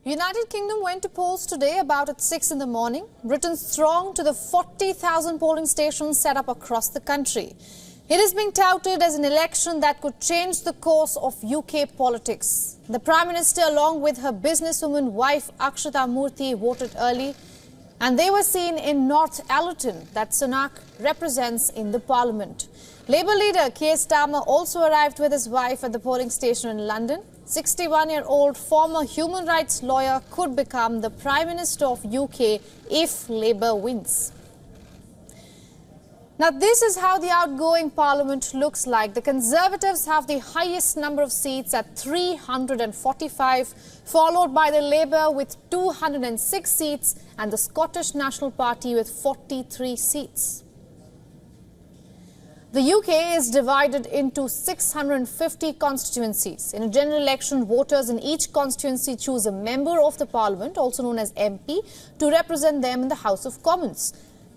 United Kingdom went to polls today about at 6 in the morning. Britons thronged to the 40,000 polling stations set up across the country. It is being touted as an election that could change the course of UK politics. The Prime Minister, along with her businesswoman wife Akshata Murthy, voted early, and they were seen in North Allerton that Sunak represents in the Parliament. Labour leader Keir Starmer also arrived with his wife at the polling station in London. 61-year-old former human rights lawyer could become the Prime Minister of UK if Labour wins. Now, this is how the outgoing Parliament looks like. The Conservatives have the highest number of seats at 345, followed by the Labour with 206 seats and the Scottish National Party with 43 seats. The UK is divided into 650 constituencies. In a general election, voters in each constituency choose a member of the Parliament, also known as MP, to represent them in the House of Commons.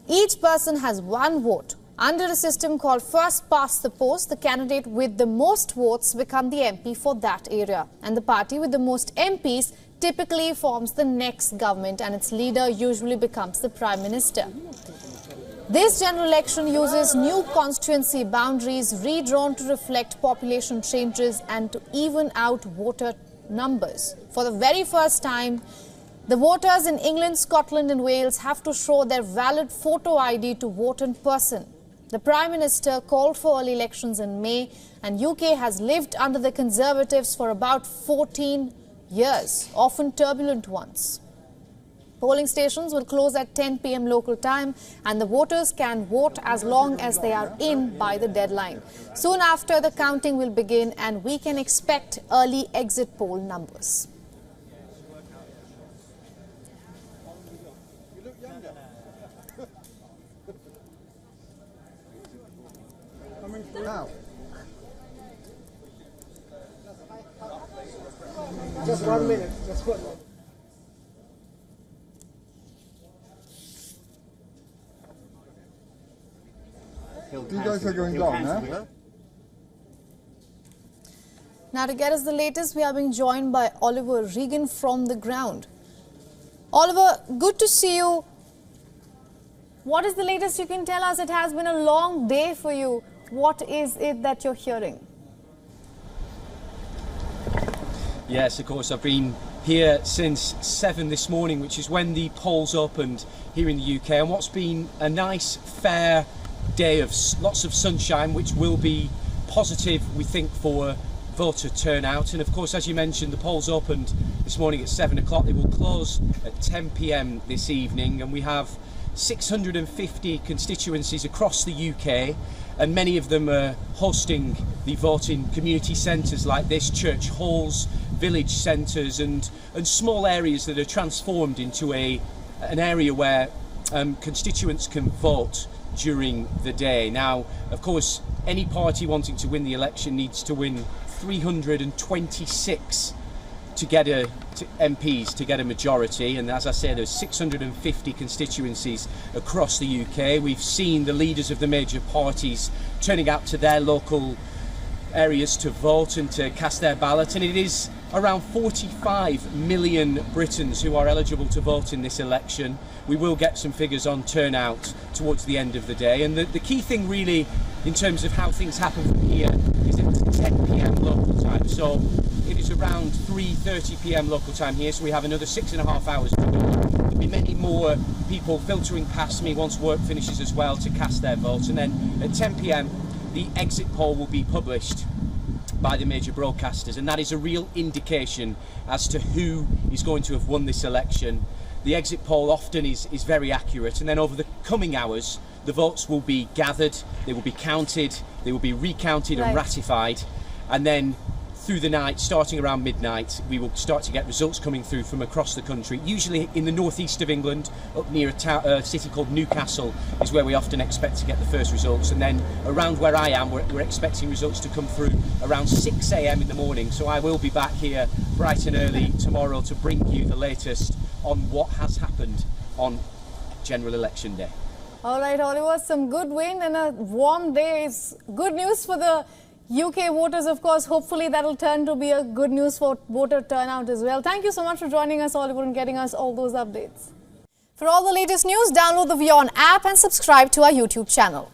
Each person has one vote. Under a system called first past the post, the candidate with the most votes become the MP for that area. And the party with the most MPs typically forms the next government, and its leader usually becomes the Prime Minister. This general election uses new constituency boundaries redrawn to reflect population changes and to even out voter numbers. For the very first time, the voters in England, Scotland and Wales have to show their valid photo ID to vote in person. The Prime Minister called for early elections in May, and UK has lived under the Conservatives for about 14 years, often turbulent ones. Polling stations will close at 10 p.m. local time, and the voters can vote as long as they are in by the deadline. Soon after, the counting will begin, and we can expect early exit poll numbers. Now, just 1 minute. Just 1 minute. You guys are going down, huh? Now, to get us the latest, we are being joined by Oliver Regan from the ground. Oliver, good to see you. What is the latest you can tell us? It has been a long day for you. What is it that you're hearing? Yes, of course, I've been here since 7 this morning, which is when the polls opened here in the UK, and what's been a nice, fair day of lots of sunshine, which will be positive, we think, for voter turnout. And of course, as you mentioned, the polls opened this morning at 7 o'clock. They will close at 10 p.m. this evening, and we have 650 constituencies across the UK, and many of them are hosting the voting community centres like this, church halls, village centres and small areas that are transformed into an area where constituents can vote during the day. Now, of course, any party wanting to win the election needs to win 326 to get MPs to get a majority, and as I say, there's 650 constituencies across the UK. We've seen the leaders of the major parties turning out to their local areas to vote and to cast their ballot, and it is around 45 million Britons who are eligible to vote in this election. We will get some figures on turnout towards the end of the day, and the key thing really in terms of how things happen from here is at 10 p.m. local time. So it is around 3:30 p.m. local time here, so we have another 6.5 hours to go. There'll be many more people filtering past me once work finishes as well to cast their votes, and then at 10 p.m. the exit poll will be published by the major broadcasters, and that is a real indication as to who is going to have won this election. The exit poll often is very accurate, and then over the coming hours the votes will be gathered, they will be counted, they will be recounted and ratified, and then through the night, starting around midnight, we will start to get results coming through from across the country. Usually in the northeast of England, up near a city called Newcastle, is where we often expect to get the first results. And then around where I am, we're expecting results to come through around 6 a.m. in the morning. So I will be back here bright and early tomorrow to bring you the latest on what has happened on General Election Day. All right, Oliver, some good wind and a warm day is good news for the UK voters, of course, hopefully that will turn to be a good news for voter turnout as well. Thank you so much for joining us, Oliver, and getting us all those updates. For all the latest news, download the WION app and subscribe to our YouTube channel.